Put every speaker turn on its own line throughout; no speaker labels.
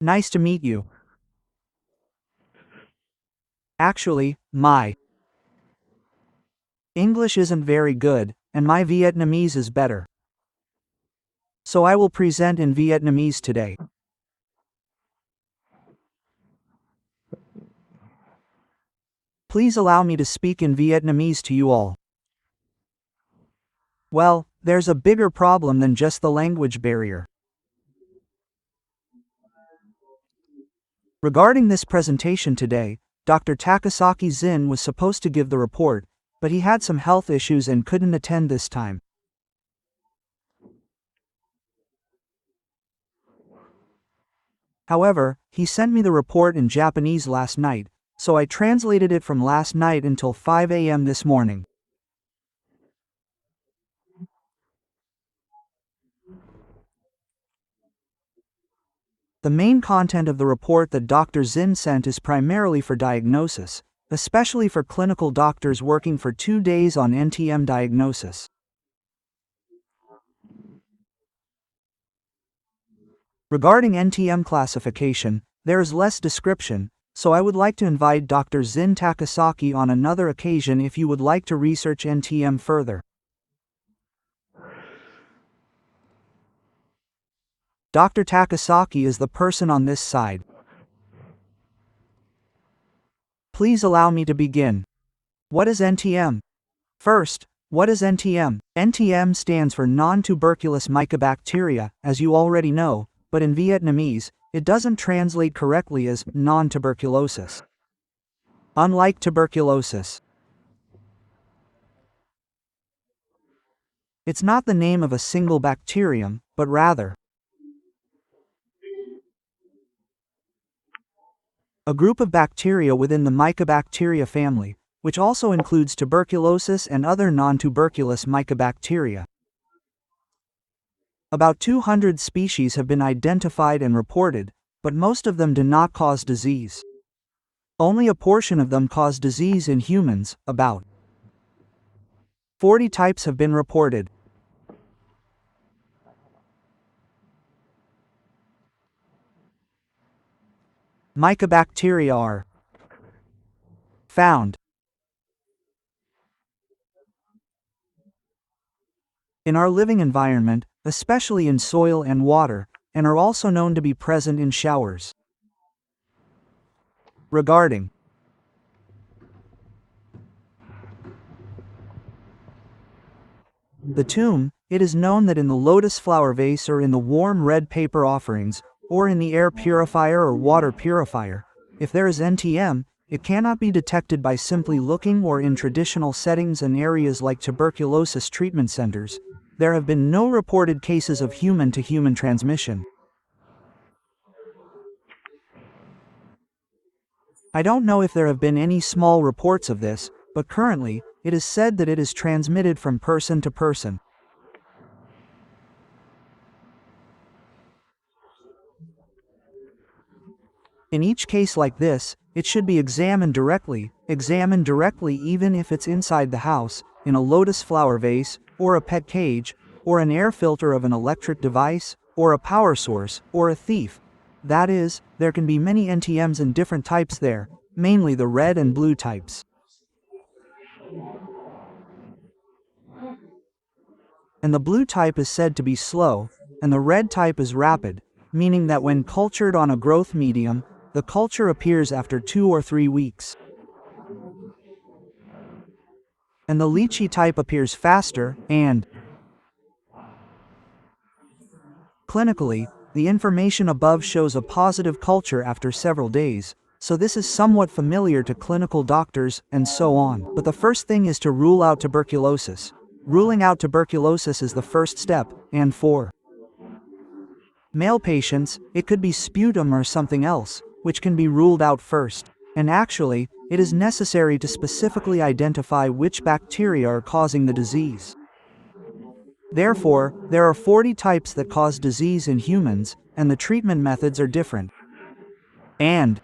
Nice to meet you. Actually, my English isn't very good, and my Vietnamese is better. So I will present in Vietnamese today. Please allow me to speak in Vietnamese to you all. Well, there's a bigger problem than just the language barrier. Regarding this presentation today, Dr. Takasaki Jin was supposed to give the report, but he had some health issues and couldn't attend this time. However, he sent me the report in Japanese last night, so I translated it from last night until 5 a.m. this morning. The main content of the report that Dr. Jin sent is primarily for diagnosis, especially for clinical doctors working for 2 days on NTM diagnosis. Regarding NTM classification, there is less description, so I would like to invite Dr. Jin Takasaki on another occasion if you would like to research NTM further. Dr. Takasaki is the person on this side. Please allow me to begin. What is NTM? First, what is NTM? NTM stands for non-tuberculous mycobacteria, as you already know, but in Vietnamese, it doesn't translate correctly as non-tuberculosis. Unlike tuberculosis, it's not the name of a single bacterium, but rather a group of bacteria within the Mycobacteria family, which also includes tuberculosis and other non-tuberculous mycobacteria. About 200 species have been identified and reported, but most of them do not cause disease. Only a portion of them cause disease in humans, about 40 types have been reported. Mycobacteria are found in our living environment, especially in soil and water, and are also known to be present in showers. Regarding the tomb, it is known that in the lotus flower vase or in the warm red paper offerings, or in the air purifier or water purifier, if there is NTM, it cannot be detected by simply looking or in traditional settings and areas like tuberculosis treatment centers. There have been no reported cases of human-to-human transmission. I don't know if there have been any small reports of this, but currently, it is said that it is transmitted from person to person. In each case like this, it should be examined directly even if it's inside the house, in a lotus flower vase, or a pet cage, or an air filter of an electric device, or a power source, or a thief. That is, there can be many NTMs in different types there, mainly the red and blue types. And the blue type is said to be slow, and the red type is rapid, meaning that when cultured on a growth medium, the culture appears after 2 or 3 weeks. And the lychee type appears faster, and clinically, the information above shows a positive culture after several days, so this is somewhat familiar to clinical doctors and so on. But the first thing is to rule out tuberculosis. Ruling out tuberculosis is the first step, and for male patients, it could be sputum or something else, which can be ruled out first. And actually, it is necessary to specifically identify which bacteria are causing the disease. Therefore, there are 40 types that cause disease in humans, and the treatment methods are different. And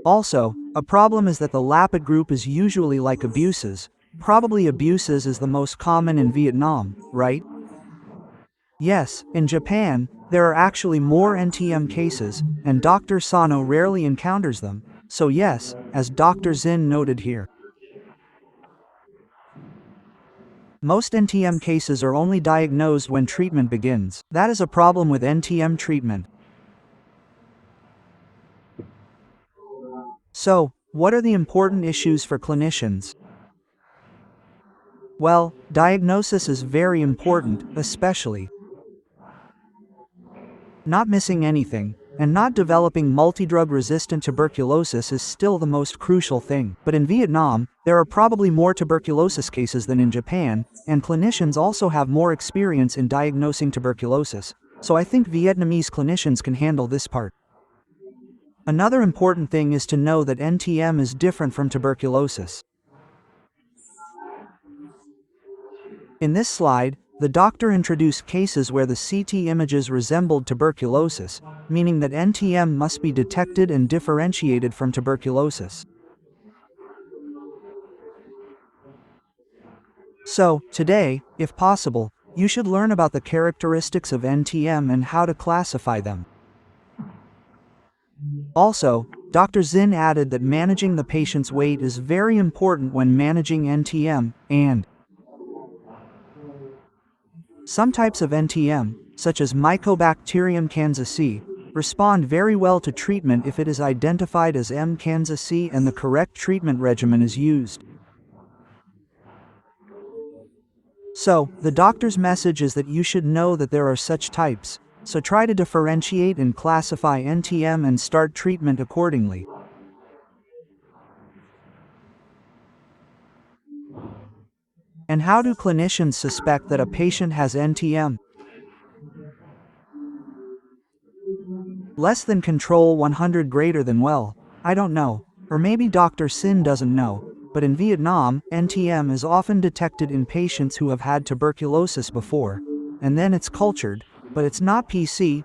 also, a problem is that the LAPIT group is usually like abuses. Probably abuses is the most common in Vietnam, right? Yes, in Japan, there are actually more NTM cases, and Dr. Sano rarely encounters them, so yes, as Dr. Jin noted here. Most NTM cases are only diagnosed when treatment begins. That is a problem with NTM treatment. So, what are the important issues for clinicians? Well, diagnosis is very important, especially not missing anything, and not developing multidrug-resistant tuberculosis is still the most crucial thing. But in Vietnam, there are probably more tuberculosis cases than in Japan, and clinicians also have more experience in diagnosing tuberculosis, so I think Vietnamese clinicians can handle this part. Another important thing is to know that NTM is different from tuberculosis. In this slide, the doctor introduced cases where the CT images resembled tuberculosis, meaning that NTM must be detected and differentiated from tuberculosis. So, today, if possible, you should learn about the characteristics of NTM and how to classify them. Also, Dr. Jin added that managing the patient's weight is very important when managing NTM, and some types of NTM, such as Mycobacterium kansasi, respond very well to treatment if it is identified as M. kansasi and the correct treatment regimen is used. So, the doctor's message is that you should know that there are such types, so try to differentiate and classify NTM and start treatment accordingly. And how do clinicians suspect that a patient has NTM? Less than control 100 greater than well, I don't know, or maybe Dr. Sin doesn't know, but in Vietnam, NTM is often detected in patients who have had tuberculosis before, and then it's cultured, but it's not PC,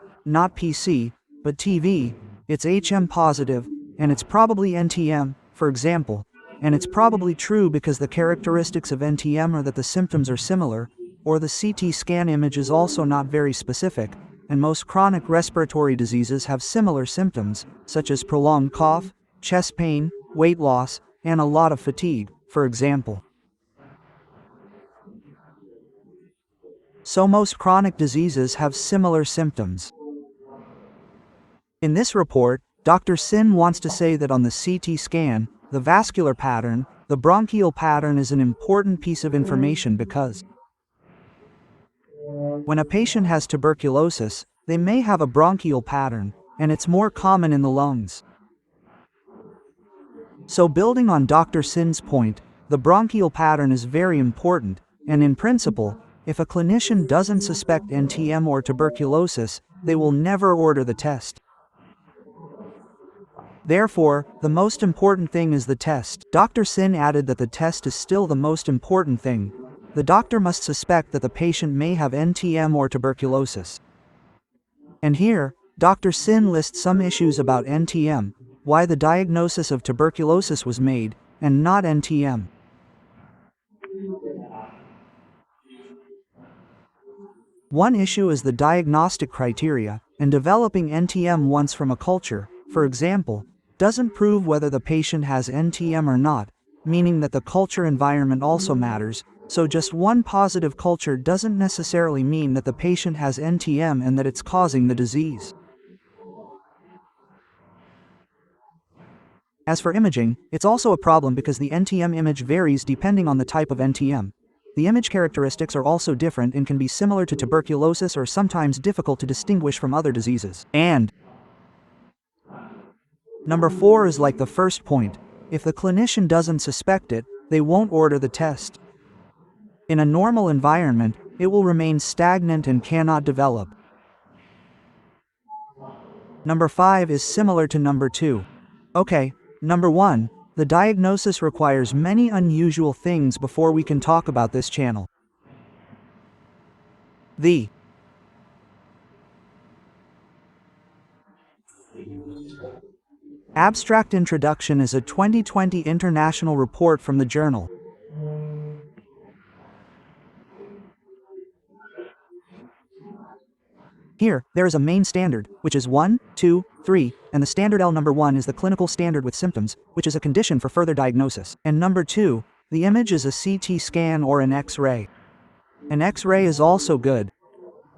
but TV, it's HM positive, and it's probably NTM, for example, and it's probably true because the characteristics of NTM are that the symptoms are similar, or the CT scan image is also not very specific, and most chronic respiratory diseases have similar symptoms, such as prolonged cough, chest pain, weight loss, and a lot of fatigue, for example. So most chronic diseases have similar symptoms. In this report, Dr. Sin wants to say that on the CT scan, the vascular pattern, the bronchial pattern is an important piece of information because when a patient has tuberculosis, they may have a bronchial pattern, and it's more common in the lungs. So building on Dr. Sin's point, the bronchial pattern is very important, and in principle, if a clinician doesn't suspect NTM or tuberculosis, they will never order the test. Therefore, the most important thing is the test. Dr. Sin added that the test is still the most important thing. The doctor must suspect that the patient may have NTM or tuberculosis. And here, Dr. Sin lists some issues about NTM, why the diagnosis of tuberculosis was made, and not NTM. One issue is the diagnostic criteria, and developing NTM once from a culture, for example, doesn't prove whether the patient has NTM or not, meaning that the culture environment also matters, so just one positive culture doesn't necessarily mean that the patient has NTM and that it's causing the disease. As for imaging, it's also a problem because the NTM image varies depending on the type of NTM. The image characteristics are also different and can be similar to tuberculosis or sometimes difficult to distinguish from other diseases. And number 4 is like the first point. If the clinician doesn't suspect it, they won't order the test. In a normal environment, it will remain stagnant and cannot develop. Number 5 is similar to number 2. Okay, number 1, the diagnosis requires many unusual things before we can talk about this channel. The abstract introduction is a 2020 international report from the journal Here, there is a main standard, which is 1, 2, 3, and the standard L number 1 is the clinical standard with symptoms, which is a condition for further diagnosis. And number 2, the image is a CT scan or an X-ray. An X-ray is also good.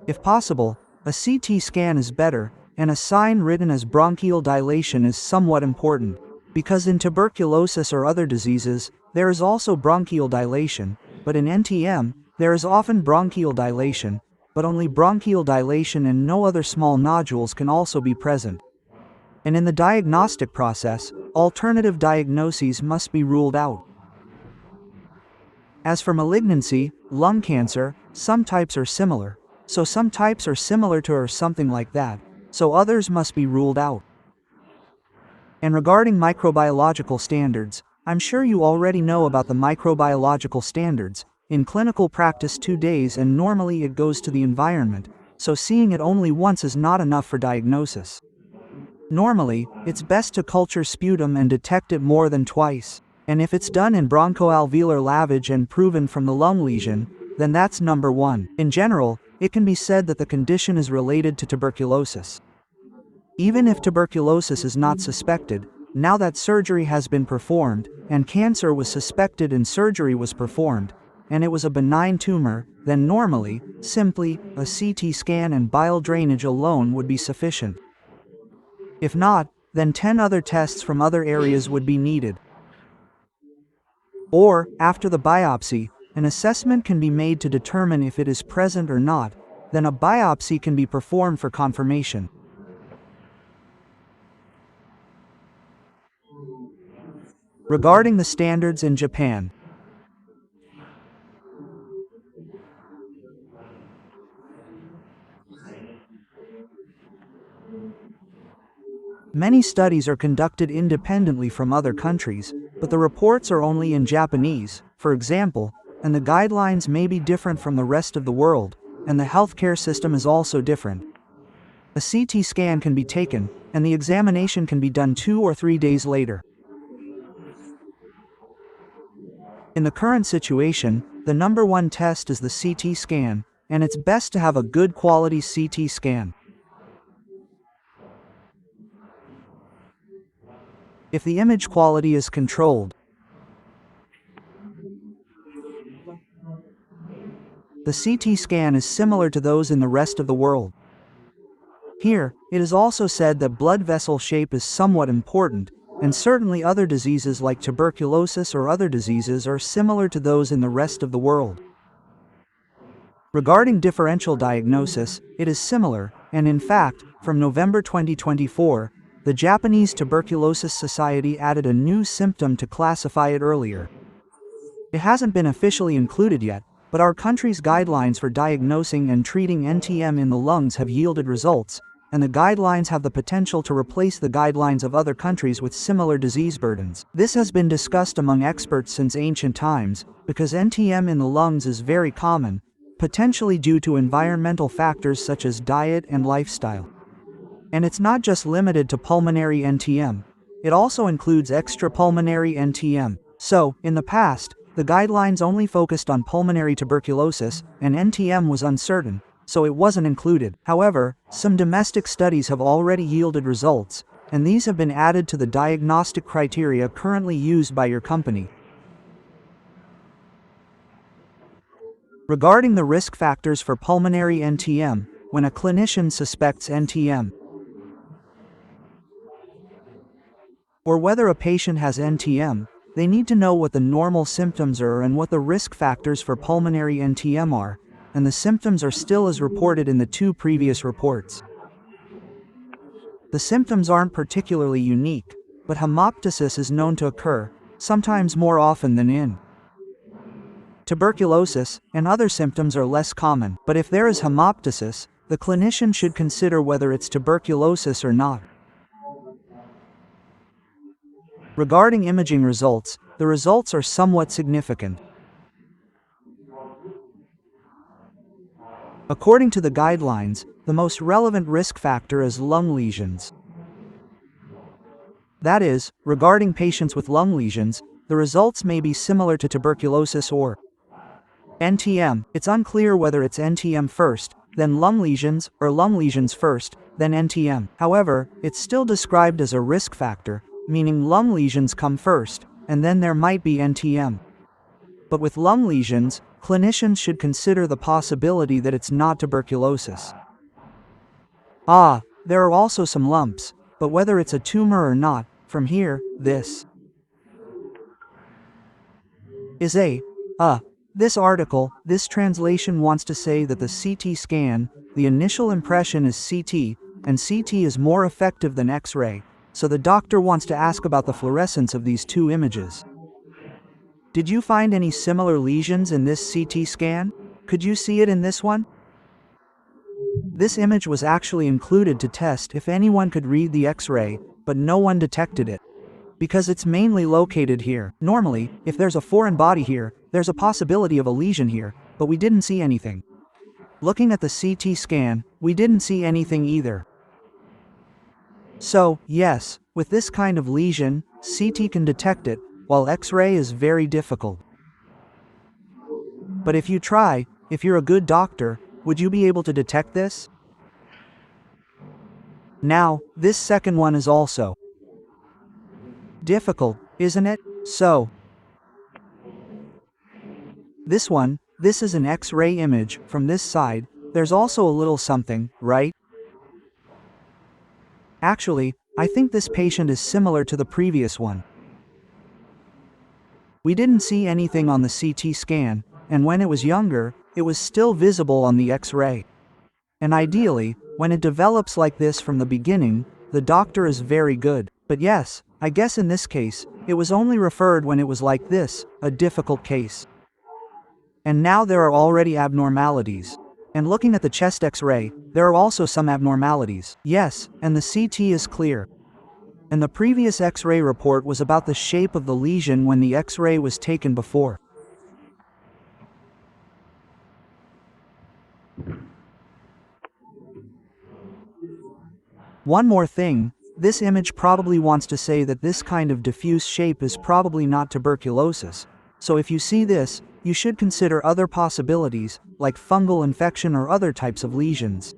If possible, a CT scan is better, and a sign written as bronchial dilation is somewhat important, because in tuberculosis or other diseases, there is also bronchial dilation, but in NTM, there is often bronchial dilation, but only bronchial dilation and no other small nodules can also be present. And in the diagnostic process, alternative diagnoses must be ruled out. As for malignancy, lung cancer, some types are similar, so some types are similar to or something like that, so others must be ruled out. And regarding microbiological standards, I'm sure you already know about the microbiological standards. In clinical practice 2 days and normally it goes to the environment, so seeing it only once is not enough for diagnosis. Normally, it's best to culture sputum and detect it more than twice, and if it's done in bronchoalveolar lavage and proven from the lung lesion, then that's number 1. In general, it can be said that the condition is related to tuberculosis. Even if tuberculosis is not suspected, now that surgery has been performed, and cancer was suspected and surgery was performed, and it was a benign tumor, then normally, simply, a CT scan and bile drainage alone would be sufficient. If not, then 10 other tests from other areas would be needed. Or, after the biopsy, an assessment can be made to determine if it is present or not, then a biopsy can be performed for confirmation. Regarding the standards in Japan, many studies are conducted independently from other countries, but the reports are only in Japanese, for example, and the guidelines may be different from the rest of the world, and the healthcare system is also different. A CT scan can be taken, and the examination can be done 2 or 3 days later. In the current situation, the number 1 test is the CT scan, and it's best to have a good quality CT scan. If the image quality is controlled, the CT scan is similar to those in the rest of the world. Here, it is also said that blood vessel shape is somewhat important, and certainly other diseases like tuberculosis or other diseases are similar to those in the rest of the world. Regarding differential diagnosis, it is similar, and in fact, from November 2024, the Japanese Tuberculosis Society added a new symptom to classify it earlier. It hasn't been officially included yet, but our country's guidelines for diagnosing and treating NTM in the lungs have yielded results, and the guidelines have the potential to replace the guidelines of other countries with similar disease burdens. This has been discussed among experts since ancient times, because NTM in the lungs is very common, potentially due to environmental factors such as diet and lifestyle. And it's not just limited to pulmonary NTM, it also includes extrapulmonary NTM. So, in the past, the guidelines only focused on pulmonary tuberculosis, and NTM was uncertain, so it wasn't included. However, some domestic studies have already yielded results, and these have been added to the diagnostic criteria currently used by your company. Regarding the risk factors for pulmonary NTM, when a clinician suspects NTM, or whether a patient has NTM, they need to know what the normal symptoms are and what the risk factors for pulmonary NTM are, and the symptoms are still as reported in the 2 previous reports. The symptoms aren't particularly unique, but hemoptysis is known to occur, sometimes more often than in tuberculosis, and other symptoms are less common. But if there is hemoptysis, the clinician should consider whether it's tuberculosis or not. Regarding imaging results, the results are somewhat significant. According to the guidelines, the most relevant risk factor is lung lesions. That is, regarding patients with lung lesions, the results may be similar to tuberculosis or NTM. It's unclear whether it's NTM first, then lung lesions, or lung lesions first, then NTM. However, it's still described as a risk factor, meaning lung lesions come first, and then there might be NTM. But with lung lesions, clinicians should consider the possibility that it's not tuberculosis. There are also some lumps, but whether it's a tumor or not, from here, this is this article, this translation wants to say that the CT scan, the initial impression is CT, and CT is more effective than X-ray, so the doctor wants to ask about the fluorescence of these two images. Did you find any similar lesions in this CT scan? Could you see it in this one? This image was actually included to test if anyone could read the X-ray, but no one detected it. Because it's mainly located here. Normally, if there's a foreign body here, there's a possibility of a lesion here, but we didn't see anything. Looking at the CT scan, we didn't see anything either. So, yes, with this kind of lesion, CT can detect it, while X-ray is very difficult. But if you try, if you're a good doctor, would you be able to detect this? Now, this second one is also difficult, isn't it? So, this is an X-ray image from this side. There's also a little something, right? Actually, I think this patient is similar to the previous one. We didn't see anything on the CT scan, and when it was younger, it was still visible on the X-ray. And ideally, when it develops like this from the beginning, the doctor is very good. But yes, I guess in this case, it was only referred when it was like this, a difficult case. And now there are already abnormalities. And looking at the chest X-ray, there are also some abnormalities. Yes, and the CT is clear. And the previous X-ray report was about the shape of the lesion when the X-ray was taken before. One more thing, this image probably wants to say that this kind of diffuse shape is probably not tuberculosis. So if you see this, you should consider other possibilities, like fungal infection or other types of lesions.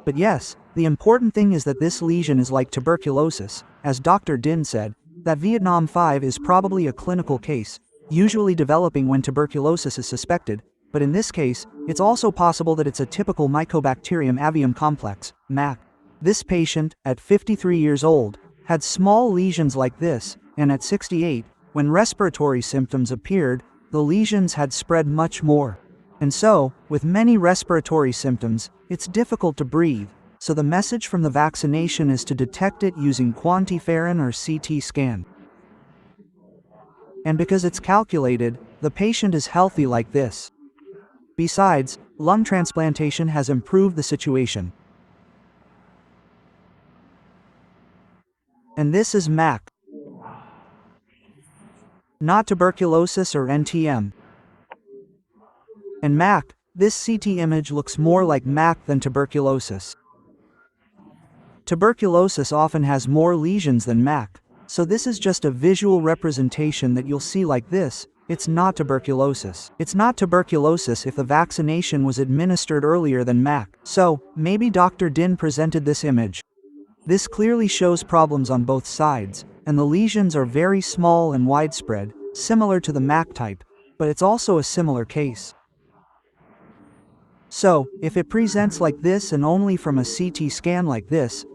But yes, the important thing is that this lesion is like tuberculosis. As Dr. Din said, that Vietnam 5 is probably a clinical case, usually developing when tuberculosis is suspected, but in this case, it's also possible that it's a typical Mycobacterium avium complex, MAC. This patient, at 53 years old, had small lesions like this, and at 68, when respiratory symptoms appeared, the lesions had spread much more. And so, with many respiratory symptoms, it's difficult to breathe, so the message from the vaccination is to detect it using quantiferin or CT scan. And because it's calculated, the patient is healthy like this. Besides, lung transplantation has improved the situation. And this is MAC. Not tuberculosis or NTM. And MAC, this CT image looks more like MAC than tuberculosis. Tuberculosis often has more lesions than MAC, so this is just a visual representation that you'll see like this. It's not tuberculosis. It's not tuberculosis if the vaccination was administered earlier than MAC. So, maybe Dr. Din presented this image. This clearly shows problems on both sides, and the lesions are very small and widespread, similar to the MAC type, but it's also a similar case. So, if it presents like this and only from a CT scan like this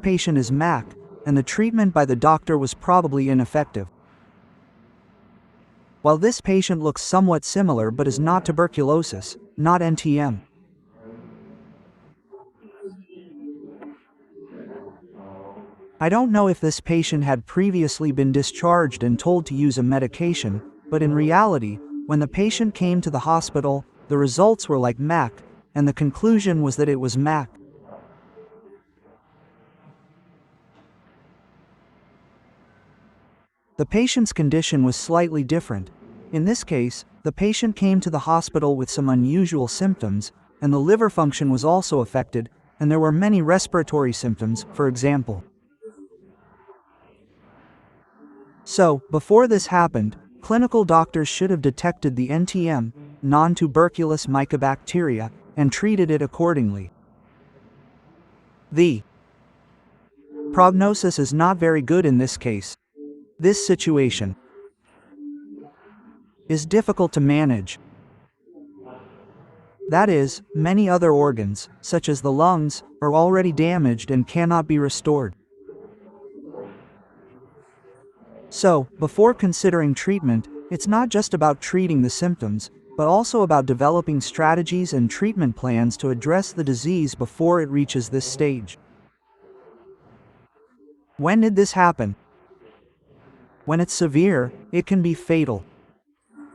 patient is MAC, and the treatment by the doctor was probably ineffective. While this patient looks somewhat similar but is not tuberculosis, not NTM. I don't know if this patient had previously been discharged and told to use a medication, but in reality, when the patient came to the hospital, the results were like MAC, and the conclusion was that it was MAC. The patient's condition was slightly different. In this case, the patient came to the hospital with some unusual symptoms, and the liver function was also affected, and there were many respiratory symptoms, for example. So, before this happened, clinical doctors should have detected the NTM, non-tuberculous mycobacteria, and treated it accordingly. The prognosis is not very good in this case. This situation is difficult to manage. That is, many other organs, such as the lungs, are already damaged and cannot be restored. So, before considering treatment, it's not just about treating the symptoms, but also about developing strategies and treatment plans to address the disease before it reaches this stage. When did this happen? When it's severe, it can be fatal.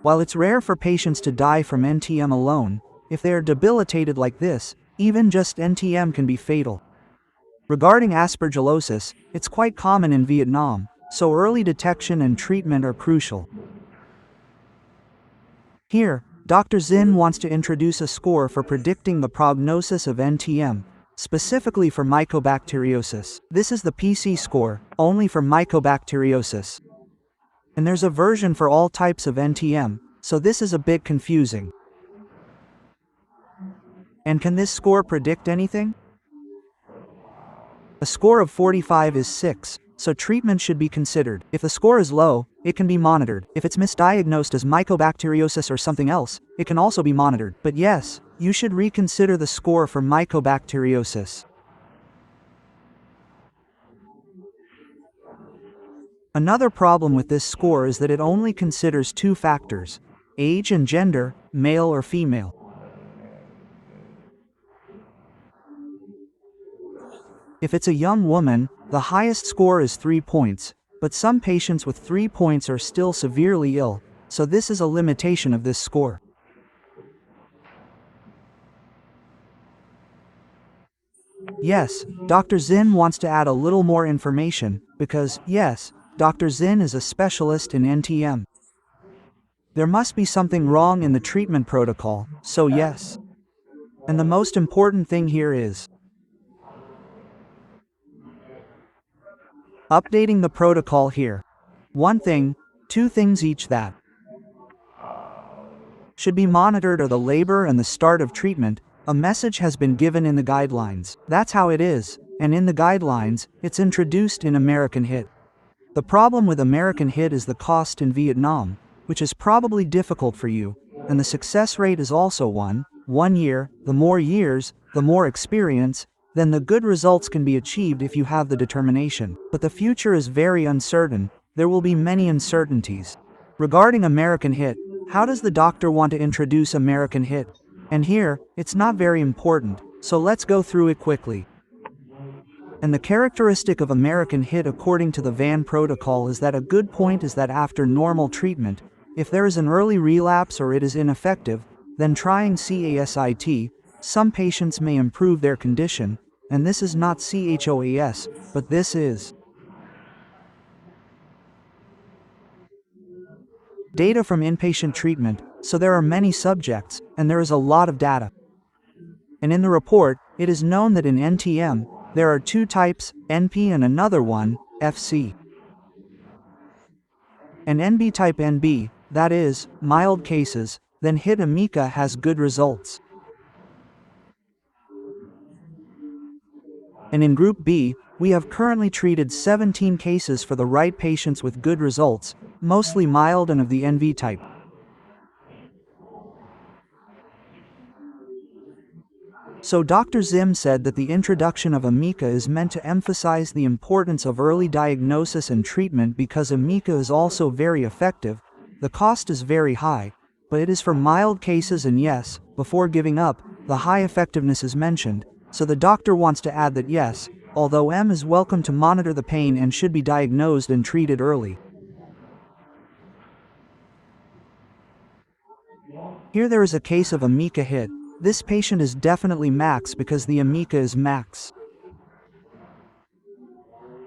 While it's rare for patients to die from NTM alone, if they are debilitated like this, even just NTM can be fatal. Regarding aspergillosis, it's quite common in Vietnam, so early detection and treatment are crucial. Here, Dr. Jin wants to introduce a score for predicting the prognosis of NTM, specifically for mycobacteriosis. This is the PC score, only for mycobacteriosis. And there's a version for all types of NTM, so this is a bit confusing. And can this score predict anything? A score of 45 is 6, so treatment should be considered. If the score is low, it can be monitored. If it's misdiagnosed as mycobacteriosis or something else, it can also be monitored. But yes, you should reconsider the score for mycobacteriosis. Another problem with this score is that it only considers two factors: age and gender, male or female. If it's a young woman, the highest score is 3 points, but some patients with 3 points are still severely ill, so this is a limitation of this score. Yes, Dr. Jin wants to add a little more information, because, yes, Dr. Jin is a specialist in NTM. There must be something wrong in the treatment protocol, so yes. And the most important thing here is updating the protocol here. One thing, two things each that should be monitored are the labor and the start of treatment. A message has been given in the guidelines. That's how it is, and in the guidelines, it's introduced in American HIT. The problem with American HIT is the cost in Vietnam, which is probably difficult for you, and the success rate is also 1 year. The more years, the more experience, then the good results can be achieved if you have the determination. But the future is very uncertain. There will be many uncertainties. Regarding American HIT, how does the doctor want to introduce American HIT? And here, it's not very important, so let's go through it quickly. And the characteristic of American HIT according to the VAN protocol is that a good point is that after normal treatment, if there is an early relapse or it is ineffective, then trying CASIT, some patients may improve their condition, and this is not CHOAS, but this is data from inpatient treatment, so there are many subjects, and there is a lot of data. And in the report, it is known that in NTM, there are two types, NP and another one, FC. And NB type NB, that is, mild cases, then HIT Amica has good results. And in Group B, we have currently treated 17 cases for the right patients with good results, mostly mild and of the NV type. So Dr. Zim said that the introduction of Amica is meant to emphasize the importance of early diagnosis and treatment because Amica is also very effective. The cost is very high, but it is for mild cases, and yes, before giving up, the high effectiveness is mentioned. So the doctor wants to add that yes, although M is welcome to monitor the pain and should be diagnosed and treated early. Here there is a case of Amica HIT. This patient is definitely max because the Amica is max.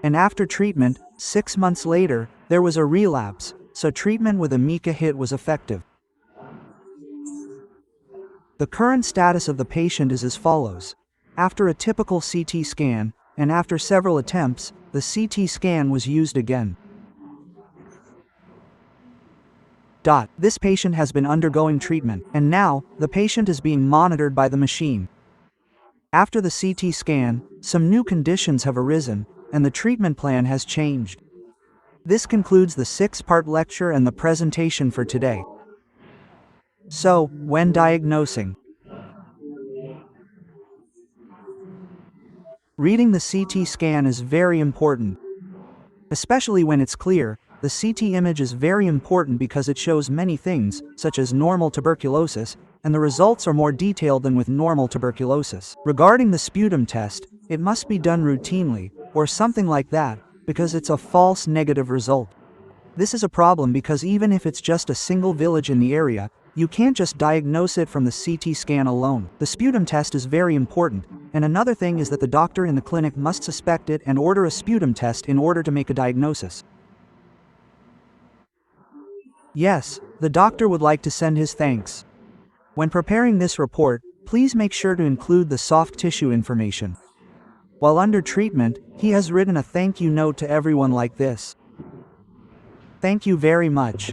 And after treatment, 6 months later, there was a relapse, so treatment with Amica HIT was effective. The current status of the patient is as follows. After a typical CT scan, and after several attempts, the CT scan was used again. This patient has been undergoing treatment, and now, the patient is being monitored by the machine. After the CT scan, some new conditions have arisen, and the treatment plan has changed. This concludes the 6-part lecture and the presentation for today. So, when diagnosing, reading the CT scan is very important. Especially when it's clear, the CT image is very important because it shows many things, such as normal tuberculosis, and the results are more detailed than with normal tuberculosis. Regarding the sputum test, it must be done routinely, or something like that, because it's a false negative result. This is a problem because even if it's just a single village in the area, you can't just diagnose it from the CT scan alone. The sputum test is very important, and another thing is that the doctor in the clinic must suspect it and order a sputum test in order to make a diagnosis. Yes, the doctor would like to send his thanks. When preparing this report, please make sure to include the soft tissue information. While under treatment, he has written a thank you note to everyone like this. Thank you very much.